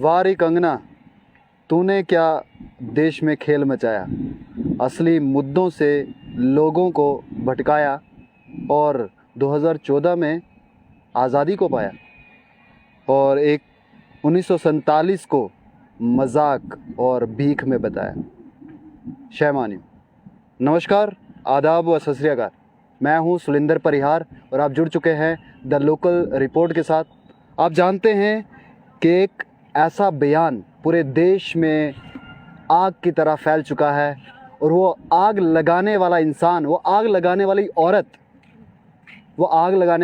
वारी कंगना, तूने क्या देश में खेल मचाया, असली मुद्दों से लोगों को भटकाया और 2014 में आज़ादी को पाया और एक 1947 को मजाक और भीख में बताया। शैमानी। नमस्कार, आदाब व सत श्री अकाल। मैं हूं सुलिंदर परिहार और आप जुड़ चुके हैं द लोकल रिपोर्ट के साथ। आप जानते हैं कि एक ऐसा बयान पूरे देश में आग की तरह फैल चुका है और वो आग लगाने वाला इंसान, वो आग लगाने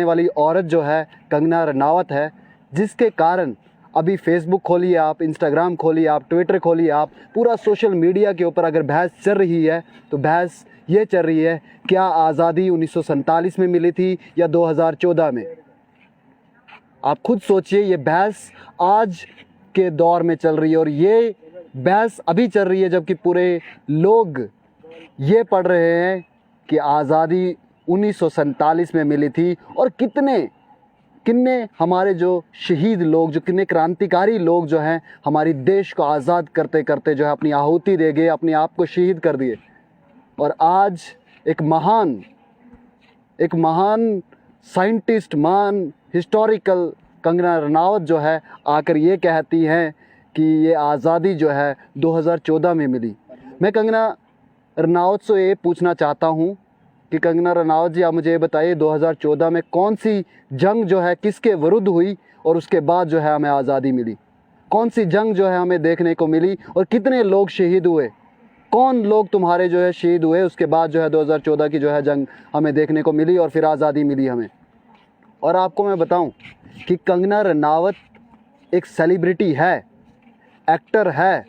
वाली औरत जो है कंगना रनावत है, जिसके कारण अभी फेसबुक खोलिए आप, इंस्टाग्राम खोलिए आप, ट्विटर खोलिए आप, पूरा सोशल मीडिया के ऊपर अगर बहस चल रही है तो बहस ये चल रही है, क्या आज़ादी 1947 में मिली थी या 2014 में। आप खुद सोचिए, ये बहस आज के दौर में चल रही है और ये बहस अभी चल रही है जबकि पूरे लोग ये पढ़ रहे हैं कि आज़ादी 1947 में मिली थी और कितने हमारे जो शहीद लोग, जो कितने क्रांतिकारी लोग जो हैं हमारी देश को आज़ाद करते करते जो है अपनी आहुति दे गए, अपने आप को शहीद कर दिए। और आज एक महान साइंटिस्ट, महान हिस्टोरिकल कंगना रनावत जो है आकर ये कहती हैं कि ये आज़ादी जो है 2014 में मिली। मैं कंगना रनावत से ये पूछना चाहता हूँ कि कंगना रनावत जी, आप मुझे ये बताइए 2014 में कौन सी जंग जो है किसके विरुद्ध हुई और उसके बाद जो है हमें आज़ादी मिली? कौन सी जंग जो है हमें देखने को मिली और कितने लोग शहीद हुए? कौन लोग तुम्हारे जो है शहीद हुए? उसके बाद जो है 2014 की जो है जंग हमें देखने को मिली और फिर आज़ादी मिली हमें। और आपको मैं बताऊं कि कंगना रनावत एक सेलिब्रिटी है, एक्टर है।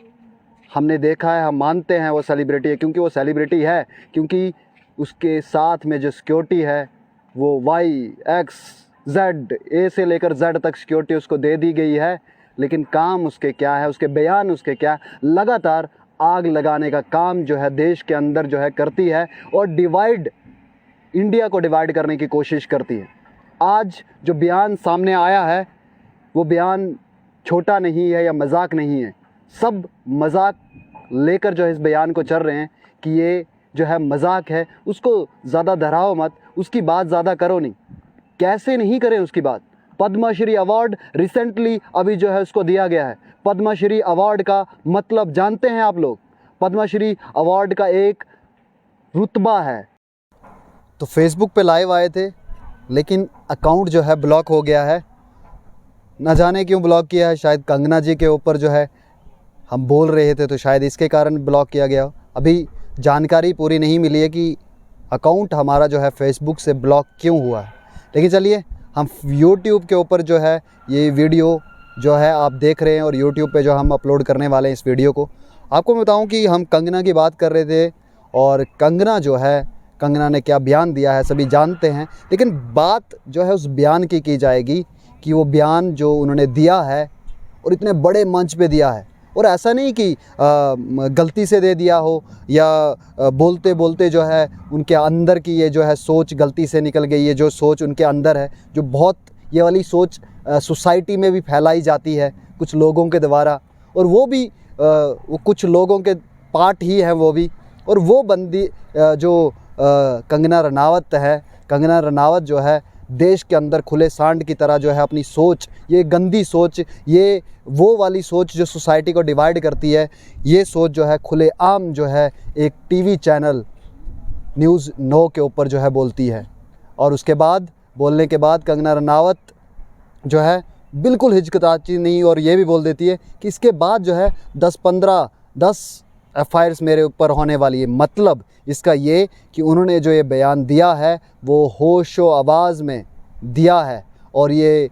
हमने देखा है, हम मानते हैं वो सेलिब्रिटी है, क्योंकि वो सेलिब्रिटी है, क्योंकि उसके साथ में जो सिक्योरिटी है वो YXZ, ए से लेकर Z तक सिक्योरिटी उसको दे दी गई है। लेकिन काम उसके क्या है, उसके बयान उसके क्या? लगातार आग लगाने का काम जो है देश के अंदर जो है करती है और इंडिया को डिवाइड करने की कोशिश करती है। आज जो बयान सामने आया है वो बयान छोटा नहीं है या मजाक नहीं है। सब मजाक लेकर जो है इस बयान को चल रहे हैं कि ये जो है मजाक है, उसको ज़्यादा दोहराओ मत, उसकी बात ज़्यादा करो नहीं। कैसे नहीं करें उसकी बात? पद्मश्री अवार्ड रिसेंटली अभी जो है उसको दिया गया है। पद्मश्री अवार्ड का मतलब जानते हैं आप लोग? पद्मश्री अवार्ड का एक रुतबा है। तो फेसबुक पे लाइव आए थे लेकिन अकाउंट जो है ब्लॉक हो गया है। न जाने क्यों ब्लॉक किया है, शायद कंगना जी के ऊपर जो है हम बोल रहे थे तो शायद इसके कारण ब्लॉक किया गया। अभी जानकारी पूरी नहीं मिली है कि अकाउंट हमारा जो है फेसबुक से ब्लॉक क्यों हुआ है। लेकिन चलिए, हम यूट्यूब के ऊपर जो है ये वीडियो जो है आप देख रहे हैं और यूट्यूब पे जो हम अपलोड करने वाले हैं इस वीडियो को। आपको मैं बताऊं कि हम कंगना की बात कर रहे थे और कंगना ने क्या बयान दिया है सभी जानते हैं। लेकिन बात जो है उस बयान की जाएगी कि वो बयान जो उन्होंने दिया है और इतने बड़े मंच पे दिया है, और ऐसा नहीं कि गलती से दे दिया हो या बोलते बोलते जो है उनके अंदर की ये जो है सोच गलती से निकल गई है। जो सोच उनके अंदर है, जो बहुत ये वाली सोच सोसाइटी में भी फैलाई जाती है कुछ लोगों के द्वारा, और वो भी वो कुछ लोगों के पार्ट ही है वो भी। और वो बंदी जो कंगना रनावत जो है देश के अंदर खुले सांड की तरह जो है अपनी सोच, ये गंदी सोच, ये वो वाली सोच जो सोसाइटी को डिवाइड करती है, ये सोच जो है खुलेआम जो है एक टीवी चैनल न्यूज़ 9 के ऊपर जो है बोलती है। और उसके बाद बोलने के बाद कंगना रनावत जो है बिल्कुल हिचकिचाती नहीं और ये भी बोल देती है कि इसके बाद जो है 10 FIRs मेरे ऊपर होने वाली है। मतलब इसका ये कि उन्होंने जो ये बयान दिया है वो होशो आवाज़ में दिया है, और ये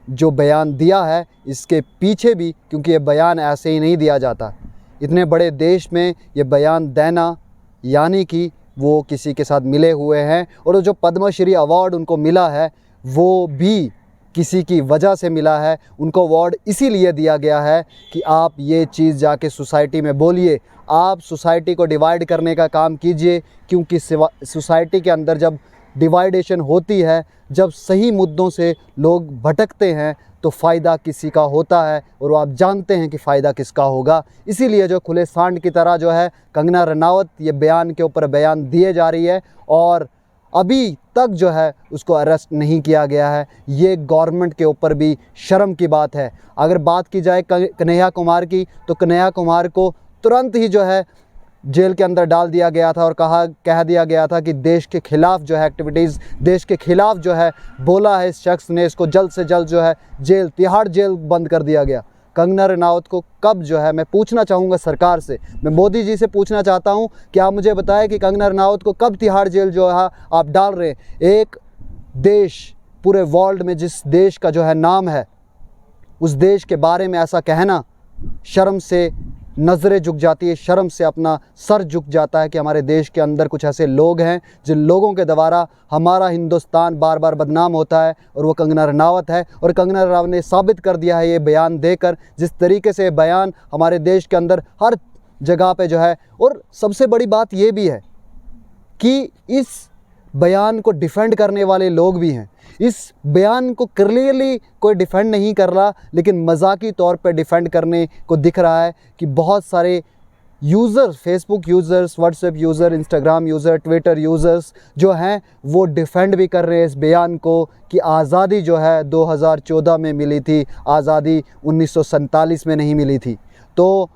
जो बयान दिया है इसके पीछे भी, क्योंकि ये बयान ऐसे ही नहीं दिया जाता, इतने बड़े देश में ये बयान देना यानी कि वो किसी के साथ मिले हुए हैं। और जो पद्मश्री अवार्ड उनको मिला है वो भी किसी की वजह से मिला है। उनको अवार्ड इसीलिए दिया गया है कि आप ये चीज़ जाके सोसाइटी में बोलिए, आप सोसाइटी को डिवाइड करने का काम कीजिए, क्योंकि सोसाइटी के अंदर जब डिवाइडेशन होती है, जब सही मुद्दों से लोग भटकते हैं, तो फ़ायदा किसी का होता है, और वो आप जानते हैं कि फ़ायदा किसका होगा। इसीलिए जो खुले सांड की तरह जो है कंगना रनावत ये बयान के ऊपर बयान दिए जा रही है, और अभी तक जो है उसको अरेस्ट नहीं किया गया है। ये गवर्नमेंट के ऊपर भी शर्म की बात है। अगर बात की जाए कन्हैया कुमार की, तो कन्हैया कुमार को तुरंत ही जो है जेल के अंदर डाल दिया गया था और कह दिया गया था कि देश के ख़िलाफ़ जो है एक्टिविटीज़, देश के ख़िलाफ़ जो है बोला है इस शख्स ने, इसको जल्द से जल्द जो है जेल, तिहाड़ जेल बंद कर दिया गया। कंगना रनावत को कब जो है, मैं पूछना चाहूँगा सरकार से, मैं मोदी जी से पूछना चाहता हूँ कि आप मुझे बताएं कि कंगना रनावत को कब तिहाड़ जेल जो है आप डाल रहे हैं। एक देश, पूरे वर्ल्ड में जिस देश का जो है नाम है, उस देश के बारे में ऐसा कहना, शर्म से नज़रें झुक जाती है, शर्म से अपना सर झुक जाता है कि हमारे देश के अंदर कुछ ऐसे लोग हैं जिन लोगों के द्वारा हमारा हिंदुस्तान बार बार बदनाम होता है, और वो कंगना रनावत है। और कंगना रनावत ने साबित कर दिया है ये बयान देकर, जिस तरीके से बयान हमारे देश के अंदर हर जगह पे जो है। और सबसे बड़ी बात ये भी है कि इस बयान को डिफेंड करने वाले लोग भी हैं। इस बयान को क्लियरली कोई डिफेंड नहीं कर रहा, लेकिन मजाकी तौर पे डिफेंड करने को दिख रहा है कि बहुत सारे users, Facebook users, WhatsApp user, Instagram user, Twitter users जो हैं वो डिफेंड भी कर रहे हैं इस बयान को कि आज़ादी जो है 2014 में मिली थी, आज़ादी 1947 में नहीं मिली थी। तो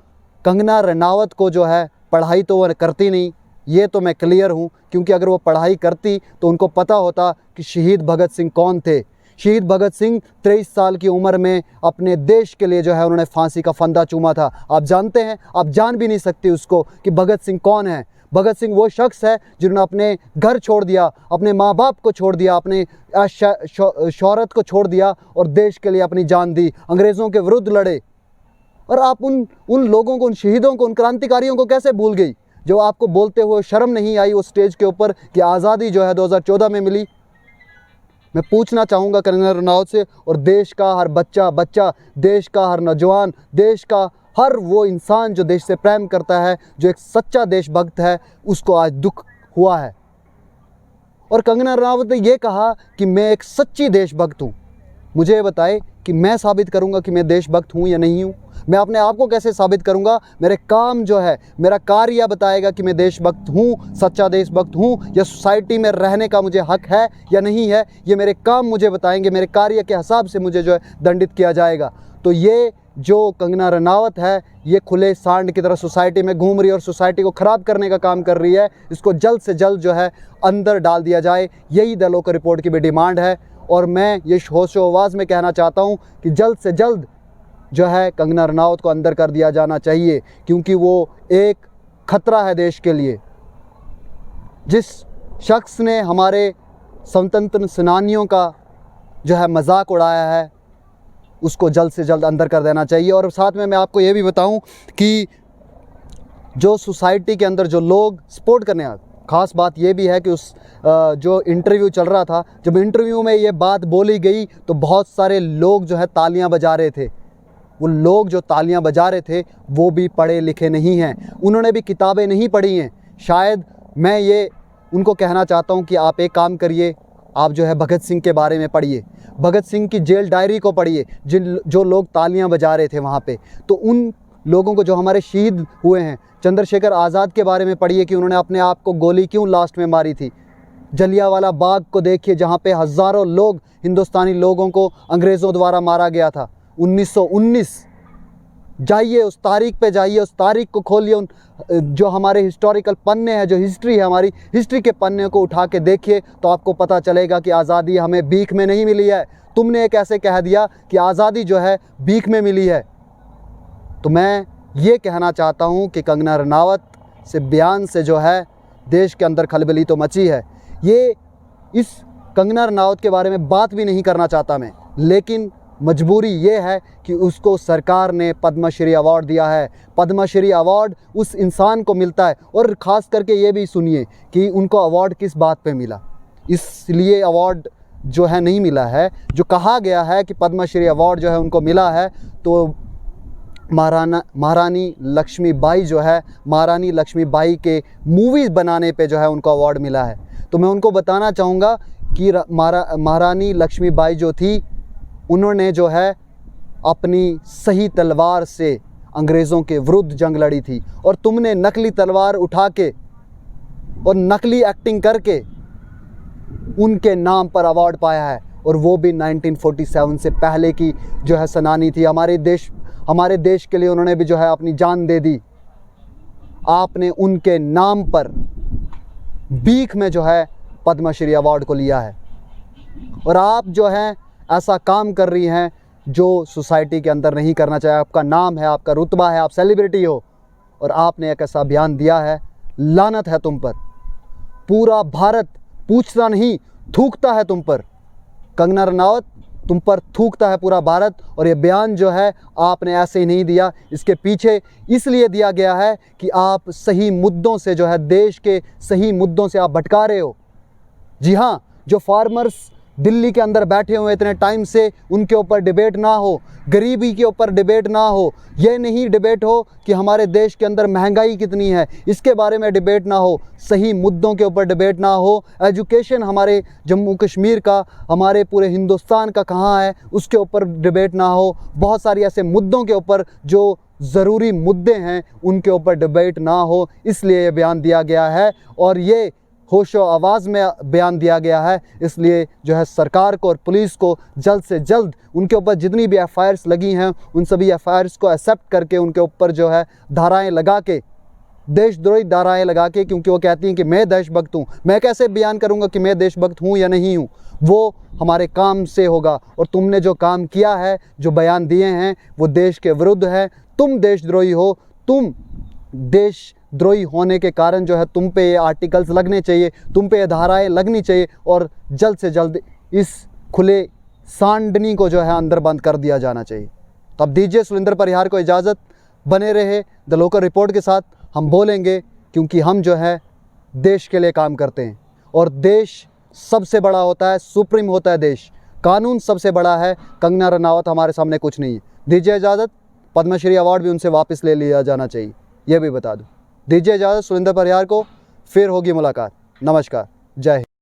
कंगना रनावत को जो है पढ़ाई तो वो करती नहीं, ये तो मैं क्लियर हूँ, क्योंकि अगर वो पढ़ाई करती तो उनको पता होता कि शहीद भगत सिंह कौन थे। शहीद भगत सिंह 23 साल की उम्र में अपने देश के लिए जो है उन्होंने फांसी का फंदा चूमा था। आप जानते हैं, आप जान भी नहीं सकते उसको कि भगत सिंह कौन है। भगत सिंह वो शख्स है जिन्होंने अपने घर छोड़ दिया, अपने माँ बाप को छोड़ दिया, अपने शौहरत को छोड़ दिया और देश के लिए अपनी जान दी, अंग्रेज़ों के विरुद्ध लड़े। और आप उन लोगों को, उन शहीदों को, उन क्रांतिकारियों को कैसे भूल गई, जो आपको बोलते हुए शर्म नहीं आई उस स्टेज के ऊपर कि आज़ादी जो है 2014 में मिली। मैं पूछना चाहूँगा कंगना रनावत से, और देश का हर बच्चा, देश का हर नौजवान, देश का हर वो इंसान जो देश से प्रेम करता है, जो एक सच्चा देशभक्त है, उसको आज दुख हुआ है। और कंगना रनावत ने ये कहा कि मैं एक सच्ची देशभक्त हूँ। मुझे बताए कि मैं साबित करूँगा कि मैं देशभक्त हूँ या नहीं हूँ। मैं अपने आप को कैसे साबित करूँगा? मेरे काम जो है, मेरा कार्य बताएगा कि मैं देशभक्त हूँ, सच्चा देशभक्त हूँ, या सोसाइटी में रहने का मुझे हक है या नहीं है, ये मेरे काम मुझे बताएंगे। मेरे कार्य के हिसाब से मुझे जो है दंडित किया जाएगा। तो ये जो कंगना रनावत है, ये खुले सांड की तरह सोसाइटी में घूम रही है और सोसाइटी को ख़राब करने का काम कर रही है। इसको जल्द से जल्द जो है अंदर डाल दिया जाए, यही द लोकल रिपोर्ट की भी डिमांड है। और मैं ये होशो आवाज़ में कहना चाहता हूँ कि जल्द से जल्द जो है कंगना रनावत को अंदर कर दिया जाना चाहिए, क्योंकि वो एक ख़तरा है देश के लिए। जिस शख्स ने हमारे स्वतंत्र सेनानियों का जो है मजाक उड़ाया है, उसको जल्द से जल्द अंदर कर देना चाहिए। और साथ में मैं आपको ये भी बताऊं कि जो सोसाइटी के अंदर जो लोग सपोर्ट करने आए, ख़ास बात ये भी है कि उस जो इंटरव्यू चल रहा था, जब इंटरव्यू में ये बात बोली गई तो बहुत सारे लोग जो है तालियां बजा रहे थे। वो लोग जो तालियां बजा रहे थे वो भी पढ़े लिखे नहीं हैं, उन्होंने भी किताबें नहीं पढ़ी हैं। शायद मैं ये उनको कहना चाहता हूँ कि आप एक काम करिए, आप जो है भगत सिंह के बारे में पढ़िए, भगत सिंह की जेल डायरी को पढ़िए। जो लोग तालियां बजा रहे थे वहाँ पे, तो उन लोगों को जो हमारे शहीद हुए हैं, चंद्रशेखर आज़ाद के बारे में पढ़िए कि उन्होंने अपने आप को गोली क्यों लास्ट में मारी थी। जलियांवाला बाग को देखिए, जहाँ पे हज़ारों लोग, हिंदुस्तानी लोगों को अंग्रेज़ों द्वारा मारा गया था 1919। जाइए उस तारीख पे, जाइए उस तारीख को खोलिए, उन जो हमारे हिस्टोरिकल पन्ने हैं, जो हिस्ट्री है, हमारी हिस्ट्री के पन्ने को उठा के देखिए, तो आपको पता चलेगा कि आज़ादी हमें भीख में नहीं मिली है। तुमने एक ऐसे कह दिया कि आज़ादी जो है भीख में मिली है। तो मैं ये कहना चाहता हूँ कि कंगना रनावत से बयान से जो है देश के अंदर खलबली तो मची है। ये इस कंगना रनावत के बारे में बात भी नहीं करना चाहता मैं, लेकिन मजबूरी ये है कि उसको सरकार ने पद्मश्री अवार्ड दिया है। पद्मश्री अवार्ड उस इंसान को मिलता है, और ख़ास करके ये भी सुनिए कि उनको अवार्ड किस बात पे मिला। इसलिए अवार्ड जो है नहीं मिला है, जो कहा गया है कि पद्मश्री अवार्ड जो है उनको मिला है, तो महारानी लक्ष्मीबाई जो है, महारानी लक्ष्मीबाई के मूवीज़ बनाने पे जो है उनको अवार्ड मिला है। तो मैं उनको बताना चाहूँगा कि महारानी लक्ष्मीबाई जो थी उन्होंने जो है अपनी सही तलवार से अंग्रेज़ों के विरुद्ध जंग लड़ी थी, और तुमने नकली तलवार उठा के और नकली एक्टिंग करके उनके नाम पर अवार्ड पाया है, और वो भी 1947 से पहले की जो है सेनानी थी। हमारे देश के लिए उन्होंने भी जो है अपनी जान दे दी। आपने उनके नाम पर भीख में जो है पद्मश्री अवार्ड को लिया है, और आप जो हैं ऐसा काम कर रही हैं जो सोसाइटी के अंदर नहीं करना चाहिए। आपका नाम है, आपका रुतबा है, आप सेलिब्रिटी हो, और आपने एक ऐसा बयान दिया है। लानत है तुम पर। पूरा भारत पूछता नहीं, थूकता है तुम पर। कंगना रनावत, तुम पर थूकता है पूरा भारत। और ये बयान जो है आपने ऐसे ही नहीं दिया, इसके पीछे इसलिए दिया गया है कि आप सही मुद्दों से जो है, देश के सही मुद्दों से आप भटका रहे हो। जी हाँ, जो फार्मर्स दिल्ली के अंदर बैठे हुए इतने टाइम से, उनके ऊपर डिबेट ना हो, गरीबी के ऊपर डिबेट ना हो, ये नहीं डिबेट हो कि हमारे देश के अंदर महंगाई कितनी है, इसके बारे में डिबेट ना हो, सही मुद्दों के ऊपर डिबेट ना हो, एजुकेशन हमारे जम्मू कश्मीर का, हमारे पूरे हिंदुस्तान का कहाँ है, उसके ऊपर डिबेट ना हो, बहुत सारी ऐसे मुद्दों के ऊपर जो ज़रूरी मुद्दे हैं उनके ऊपर डिबेट ना हो, इसलिए ये बयान दिया गया है। और ये होशो आवाज़ में बयान दिया गया है। इसलिए जो है सरकार को और पुलिस को जल्द से जल्द उनके ऊपर जितनी भी एफआईआर्स लगी हैं उन सभी एफआईआर्स को एक्सेप्ट करके उनके ऊपर जो है धाराएं लगा के, देशद्रोही धाराएं लगा के, क्योंकि वो कहती हैं कि मैं देशभक्त हूँ। मैं कैसे बयान करूँगा कि मैं देशभक्त हूँ या नहीं हूँ? वो हमारे काम से होगा। और तुमने जो काम किया है, जो बयान दिए हैं, वो देश के विरुद्ध है। तुम देशद्रोही हो। तुम देशद्रोही होने के कारण जो है तुम पे ये आर्टिकल्स लगने चाहिए, तुम पे ये धाराएं लगनी चाहिए, और जल्द से जल्द इस खुले सांडनी को जो है अंदर बंद कर दिया जाना चाहिए। तो अब दीजिए सुरेंद्र परिहार को इजाज़त। बने रहे द लोकल रिपोर्ट के साथ। हम बोलेंगे क्योंकि हम जो है देश के लिए काम करते हैं, और देश सबसे बड़ा होता है, सुप्रीम होता है देश। कानून सबसे बड़ा है। कंगना रनावत हमारे सामने कुछ नहीं है। दीजिए इजाज़त। पद्मश्री अवार्ड भी उनसे वापस ले लिया जाना चाहिए, यह भी बता दूं। दीजिए इजाज़त सुरेंद्र परिहार को। फिर होगी मुलाकात। नमस्कार, जय हिंद।